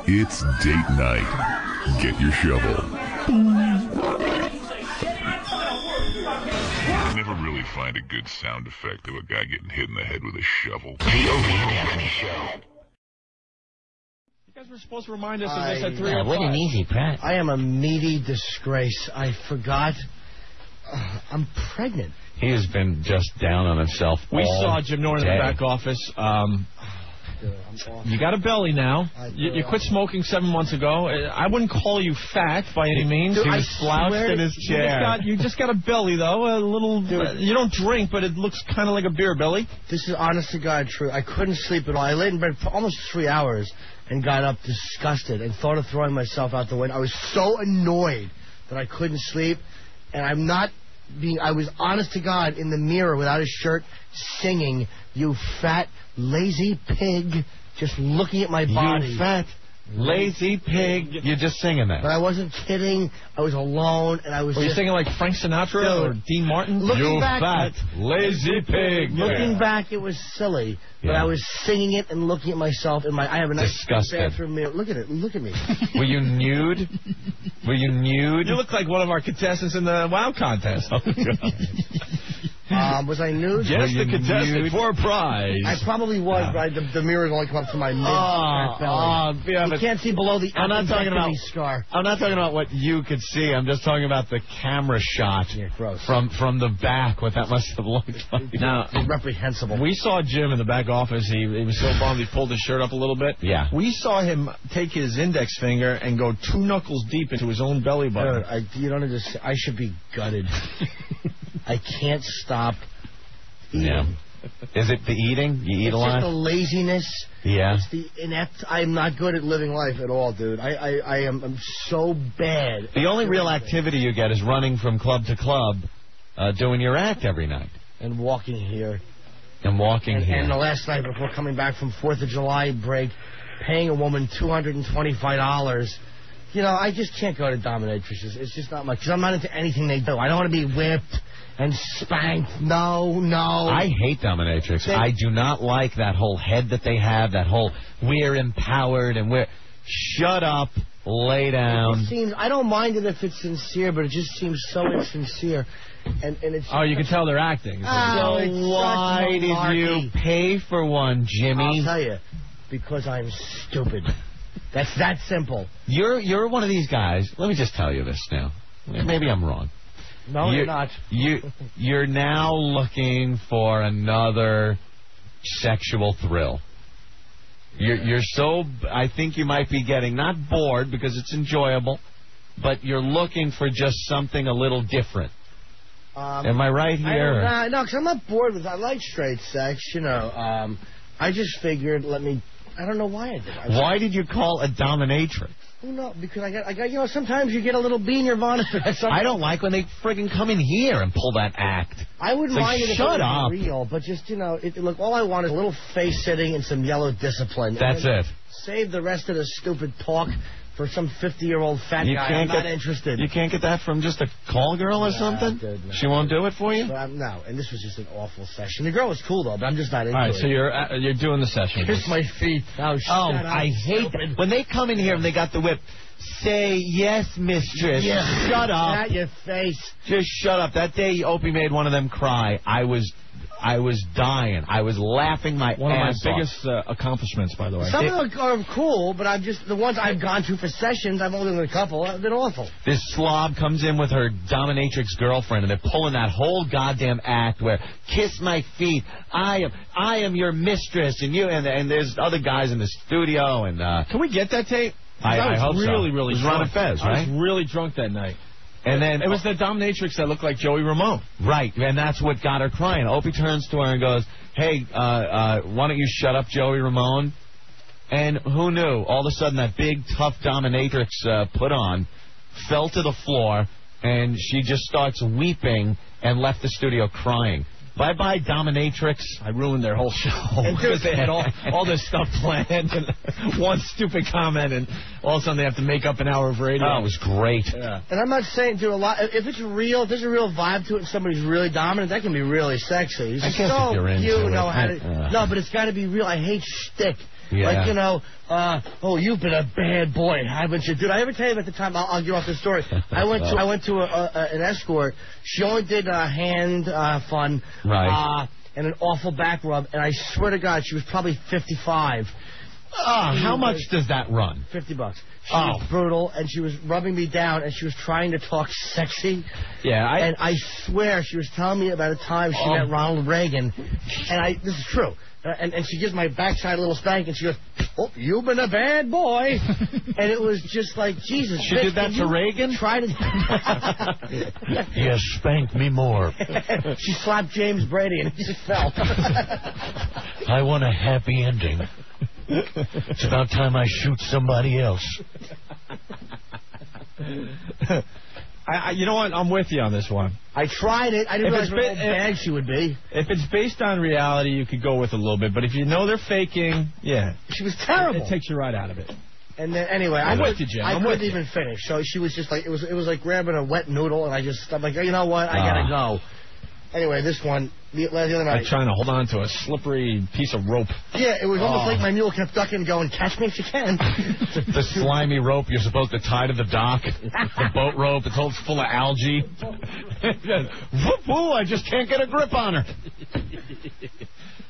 It's date night. Get your shovel. I never really find a good sound effect of a guy getting hit in the head with a shovel. The Opie and Anthony Show. You guys were supposed to remind us of this at 3:05. Yeah, what an easy prep. I am a meaty disgrace. I forgot. I'm pregnant. He has been just down on himself. We saw Jim Norton in the back office. You got a belly now. You quit smoking 7 months ago. I wouldn't call you fat by any means. Dude, he was slouched in his chair. You just got a belly, though. A little. You don't drink, but it looks kind of like a beer belly. This is honest to God true. I couldn't sleep at all. I laid in bed for almost 3 hours and got up disgusted and thought of throwing myself out the window. I was so annoyed that I couldn't sleep, and I'm not being. I was honest to God in the mirror without a shirt, singing, "You fat lazy pig," just looking at my body. You fat lazy pig. You're just singing that. But I wasn't kidding. I was alone, and I was. Were you singing like Frank Sinatra or Dean Martin? You fat lazy pig. Looking back, it was silly. But I was singing it and looking at myself in my. I have a nice bathroom mirror. Look at it. Look at me. Were you nude? Were you nude? You look like one of our contestants in the WOW contest. Oh, God. Was I nude? Yes, the contestant for a prize. I probably was, but the mirrors only come up to my mid belly. You can't see below the. I'm not talking about scar. I'm not talking about what you could see. I'm just talking about the camera shot from the back. What that must have looked like. Now, reprehensible. We saw Jim in the back office. He was so bummed he pulled his shirt up a little bit. Yeah. We saw him take his index finger and go 2 knuckles deep into his own belly button. You don't understand. I should be gutted. I can't stop eating. Yeah. Is it the eating? You eat a lot? It's just the laziness. Yeah. It's the inept. I'm not good at living life at all, dude. I'm so bad. The only real activity you get is running from club to club, doing your act every night. And walking here. And walking here. And the last night before coming back from 4th of July break, paying a woman $225. You know, I just can't go to Dominatrix. It's just not much. Because I'm not into anything they do. I don't want to be whipped and spanked. No. I hate Dominatrix. I do not like that whole head that they have, that whole we're empowered and we're... Shut up, lay down. I don't mind it if it's sincere, but it just seems so insincere. And it's you can tell they're acting. So why did you pay for one, Jimmy? I'll tell you. Because I'm stupid. That's that simple. You're one of these guys. Let me just tell you this now. Maybe I'm wrong. No, you're not. You're now looking for another sexual thrill. You're so. I think you might be getting not bored because it's enjoyable, but you're looking for just something a little different. Am I right here? No, because I'm not bored with. I like straight sex. You know. I just figured. I don't know why I did. Why did you call a dominatrix? Oh, no, because I got. You know, sometimes you get a little bee in your bonnet. I don't like when they friggin' come in here and pull that act. I wouldn't mind it if it was up. real, but just, you know, look, all I want is a little face sitting and some yellow discipline. That's it. Save the rest of the stupid talk for some 50-year-old fat guy. I'm not interested. You can't get that from just a call girl or something? Dude, no. She won't do it for you? No, and this was just an awful session. The girl was cool, though, but I'm just not into it. All right, so you're doing the session. Kiss my feet. Oh, I hate that. When they come in here and they got the whip, say yes, mistress. Yeah. Shut up. At your face. Just shut up. That day Opie made one of them cry. I was dying. I was laughing my ass off. One of my biggest accomplishments, by the way. Some of them are cool, but the ones I've gone to for sessions, I've only done a couple, have been awful. This slob comes in with her dominatrix girlfriend, and they're pulling that whole goddamn act where kiss my feet. I am your mistress, and you and there's other guys in the studio. And can we get that tape? I hope really, so. really it was drunk. Ron and Fez, right? I was really drunk that night. And then it was the dominatrix that looked like Joey Ramone. Right, and that's what got her crying. Opie turns to her and goes, hey, why don't you shut up, Joey Ramone? And who knew? All of a sudden, that big, tough dominatrix put on fell to the floor, and she just starts weeping and left the studio crying. Bye-bye, dominatrix. I ruined their whole show because they had all this stuff planned and one stupid comment, and all of a sudden they have to make up an hour of radio. Oh, it was great. Yeah. And I'm not saying to a lot. If it's real, if there's a real vibe to it, and somebody's really dominant, that can be really sexy. I guess if you're into it. No, but it's got to be real. I hate shtick. Yeah. Like, you know, oh, you've been a bad boy, haven't you? Did I ever tell you at the time? I'll get off the story. I went to an escort. She only did hand fun. Right. And an awful back rub. And I swear to God, she was probably 55. How much does that run? $50. She was brutal, and she was rubbing me down, and she was trying to talk sexy. Yeah, and I swear she was telling me about a time she met Ronald Reagan, and this is true. And she gives my backside a little spank, and she goes, "Oh, you've been a bad boy," and it was just like, Jesus. She did that to Reagan. Try to. Yes, spank me more. She slapped James Brady, and he just fell. I want a happy ending. It's about time I shoot somebody else. You know what? I'm with you on this one. I tried it. I didn't realize how bad she would be. If it's based on reality, you could go with a little bit. But if you know they're faking, yeah. She was terrible. It takes you right out of it. And then, anyway, I'm with you, Jim. I couldn't even finish. So she was just like, it was like grabbing a wet noodle, and I'm like, you know what? I gotta go. Anyway, this one, the other night. Like trying to hold on to a slippery piece of rope. Yeah, it was almost like my mule kept ducking, going, catch me if you can. The slimy rope you're supposed to tie to the dock. The boat rope, it's all full of algae. Whoop, woo, I just can't get a grip on her.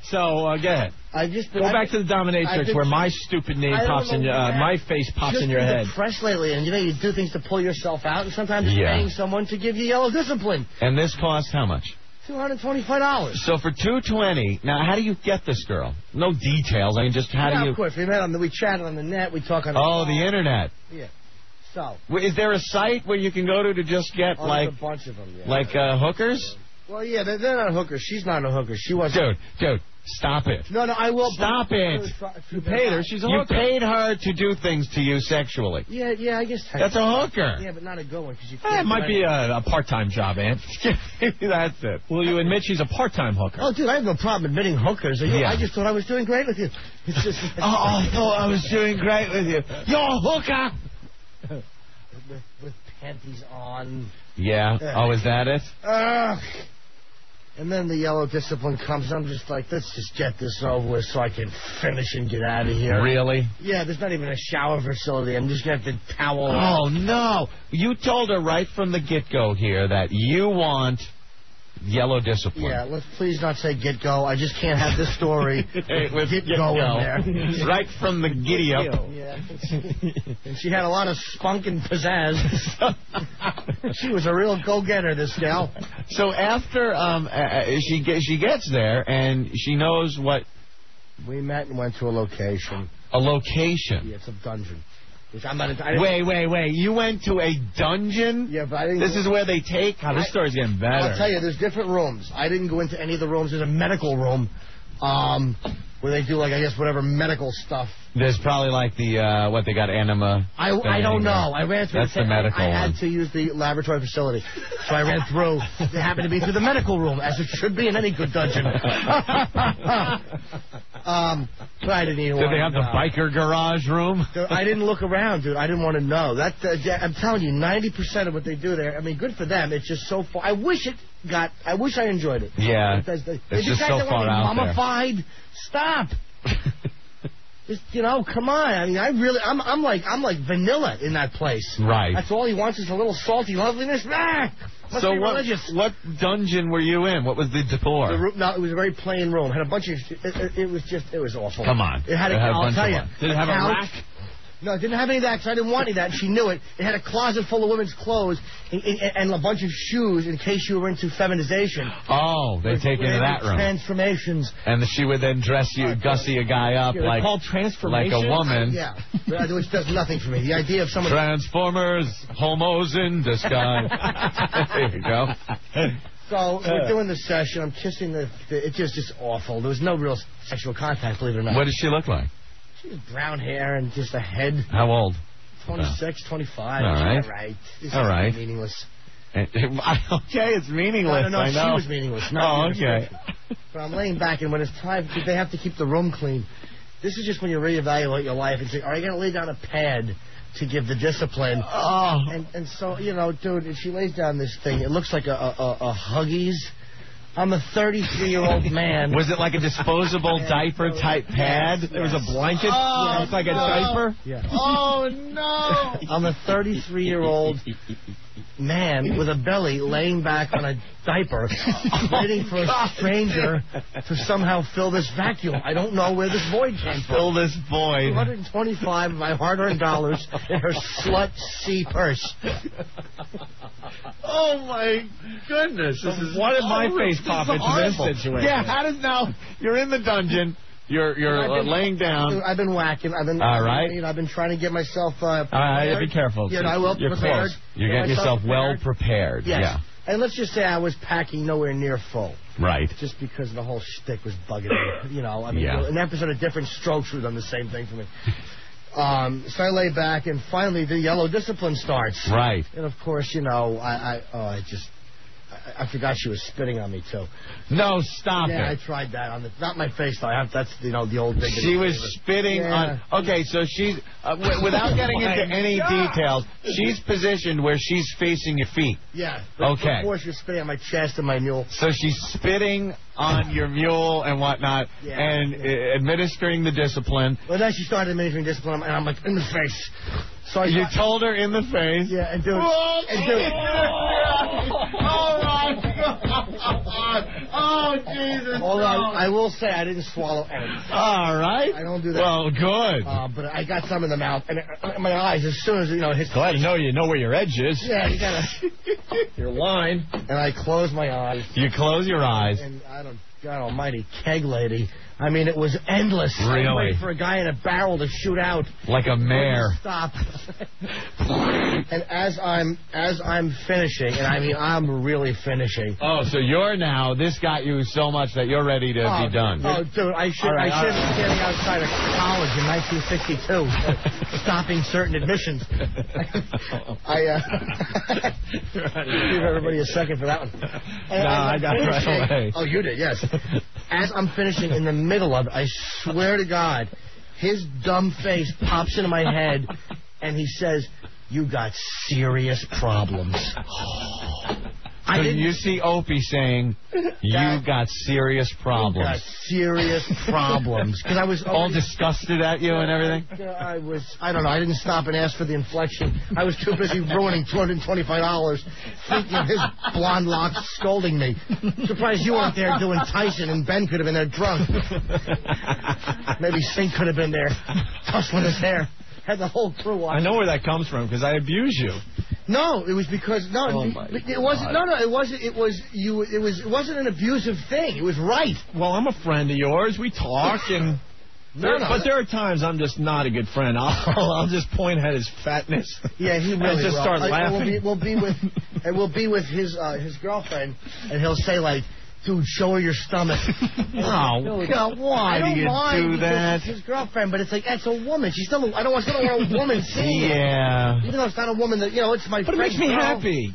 So, go ahead. Go back to the Dominatrix where my stupid name pops in your, my face pops in your head. Just depressed lately, and you know, you do things to pull yourself out, and sometimes it's paying someone to give you yellow discipline. And this costs how much? $225. So for $220, now how do you get this girl? No details. I mean, just how do you? Of course, we chatted on the net. We talk on the phone. The internet. Yeah. So. Is there a site where you can go to just get like a bunch of them? Yeah. Like hookers? Well, yeah, they're not hookers. She's not a hooker. She wasn't. Dude. Stop it. No, I will. Stop it. You paid her. She's a hooker. You paid her to do things to you sexually. Yeah, I guess. That's a hooker. Yeah, but not a good one. Because you can't. It might be a part-time job, Ant. That's it. Will you admit she's a part-time hooker? Oh, dude, I have no problem admitting hookers. I just thought I was doing great with you. It's just. I thought I was doing great with you. You're a hooker. With panties on. Yeah. Is that it? And then the yellow discipline comes. I'm just like, let's just get this over with so I can finish and get out of here. Really? Yeah, there's not even a shower facility. I'm just going to have to towel. Oh, no. You told her right from the get-go here that you want yellow discipline. Yeah, let's please not say get-go. I just can't have this story get go in there. Right from the giddy-up. Yeah. And she had a lot of spunk and pizzazz. She was a real go-getter, this gal. So after she gets there and she knows what... We met and went to a location. A location? Yeah, it's a dungeon. Wait. You went to a dungeon? Yeah, but I didn't. This is where they take... this story's getting better. I'll tell you, there's different rooms. I didn't go into any of the rooms. There's a medical room where they do, like, I guess, whatever medical stuff. There's probably, like, the, what they got, enema... I don't know. I ran through... That's the medical one. I had to use the laboratory facility. So I ran through. It happened to be through the medical room, as it should be in any good dungeon. But I didn't even want to know. Did they have the biker garage room? I didn't look around, dude. I didn't want to know. I'm telling you, 90% of what they do there, I mean, good for them. It's just so far. I wish I enjoyed it. Yeah. It's just so far out there. Mummified. Stop. Just, come on. I mean, I'm like vanilla in that place. Right. That's all he wants is a little salty loveliness. So what dungeon were you in? What was the decor? No, it was a very plain room. Had a bunch of... It was awful. Come on. It had I'll tell you. Did it have a rack? No, it didn't have any of that because I didn't want any of that. She knew it. It had a closet full of women's clothes and a bunch of shoes in case you were into feminization. Oh, they take you into that room. Transformations. And she would then dress you, gussy a guy up like called transformations? like a woman. Yeah, which does nothing for me. The idea of someone... Transformers, homos in disguise. There you go. So we're doing the session. I'm kissing it's just awful. There was no real sexual contact, believe it or not. What did she look like? She had brown hair and just a head. How old? 26, 25. All right. All right. This all right. Meaningless. Okay, it's meaningless. No, I know. she was meaningless. Okay. But I'm laying back, and when it's time, they have to keep the room clean. This is just when you reevaluate your life and say, are you going to lay down a pad to give the discipline? Oh. And so, dude, if she lays down this thing, it looks like a Huggies I'm a 33-year-old man. Was it like a disposable diaper-type pad? There was a blanket? Oh, looked like a diaper? Yeah. Oh, no! I'm a 33-year-old man with a belly laying back on a diaper waiting for a stranger to somehow fill this vacuum. I don't know where this void came from. Fill this void. 225 of my hard-earned dollars in her slut-C purse. Oh, my goodness. This is Why did my face pop into this situation? Yeah, how does now... You're in the dungeon. You're laying down. I've been whacking. All right. I've been trying to get myself all right, be careful. Yeah, I will. You're prepared. close. You're getting yourself well prepared. Yes. Yeah. And let's just say I was packing nowhere near full. Right. Just because the whole shtick was bugging me. You know, I mean, Yeah. an episode of Different Strokes would have done the same thing for me. So I lay back, and finally the yellow discipline starts. Right. And, of course, you know, I forgot she was spitting on me, too. No, stop it. Yeah, I tried that. Not my face, though. That's, you know, the old thing. She was spitting on... Okay, so she's... without getting into any details, she's positioned where she's facing your feet. Yeah. Okay. Before she was spitting on my chest and my mule. So she's spitting on your mule and whatnot and administering the discipline. Well, then she started administering discipline, and I'm like, in the face. So you told her in the face? Yeah, and dude. Oh, my God. Oh, Jesus. Although I will say I didn't swallow anything. All right. I don't do that. Well, good. But I got some in the mouth, and my eyes, as soon as, you know, it hits... Glad you know where your edge is. Yeah, you gotta... Your line. And I close my eyes. You close your eyes. And God almighty, keg lady. I mean, it was endless. Really? I was waiting for a guy in a barrel to shoot out. Like a mare. Stop. And as I'm finishing, and I mean, I'm really finishing. Oh, so this got you so much that you're ready to be done. Oh, dude, I should have been standing outside of college in 1962, stopping certain admissions. Give everybody a second for that one. I got it right away. Oh, you did, yes. As I'm finishing in the middle of it, I swear to God, his dumb face pops into my head, and he says, "You got serious problems." So you see Opie saying, "You got serious problems." You got serious problems. Because I was all disgusted at you and everything. I don't know. I didn't stop and ask for the inflection. I was too busy ruining $225, thinking of his blonde locks scolding me. Surprised you weren't there doing Tyson, and Ben could have been there drunk. Maybe Sink could have been there, tussling his hair. Had the whole crew watching. I know where that comes from because I abuse you. No, it was because it wasn't. No, it wasn't. It wasn't an abusive thing. It was right. Well, I'm a friend of yours. We talk and. But there are times I'm just not a good friend. I'll just point at his fatness. Yeah, he really and just start laughing. We'll be with his girlfriend, and he'll say like, "Dude, show her your stomach." Oh, God, why do you do that? It's his girlfriend, but it's like, that's a woman. She's still, I don't want a woman seeing it. Yeah. Even though it's not a woman that, it's my friend. But it makes me happy.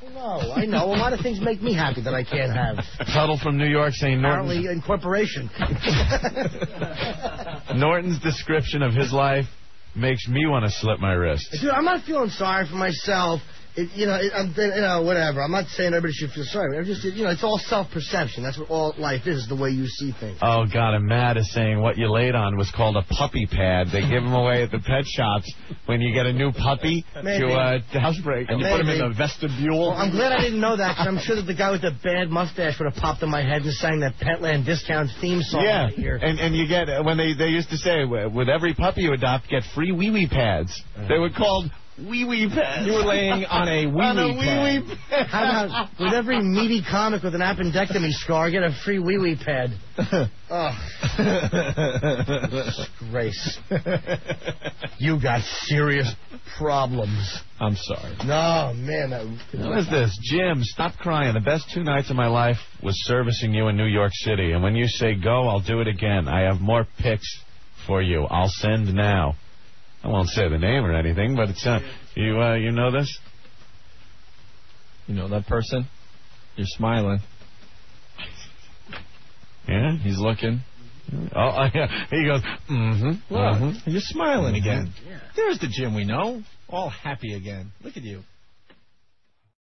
I know. A lot of things make me happy that I can't have. Tuttle from New York saying apparently incorporation. Norton's description of his life makes me want to slip my wrist. Dude, I'm not feeling sorry for myself. Whatever. I'm not saying everybody should feel sorry. I'm just, it's all self-perception. That's what all life is, the way you see things. Oh, God, and Matt is saying what you laid on was called a puppy pad. They give them away at the pet shops when you get a new puppy to housebreak. And you put him in the vestibule. Well, I'm glad I didn't know that, because I'm sure that the guy with the bad mustache would have popped in my head and sang that Petland Discount theme song. Yeah, here. and you get, when they used to say, with every puppy you adopt, get free wee-wee pads. They were called wee-wee pads. You were laying on a wee-wee pad. How about, with every meaty comic with an appendectomy scar, get a free wee-wee pad. Disgrace. You got serious problems. I'm sorry. No, man. What is this? Jim, stop crying. The best 2 nights of my life was servicing you in New York City. And when you say go, I'll do it again. I have more pics for you. I'll send now. I won't say the name or anything, but it's you know this? You know that person? You're smiling. Yeah? He's looking. Oh, yeah. He goes, Look, you're smiling again. Yeah. There's the Jim we know. All happy again. Look at you.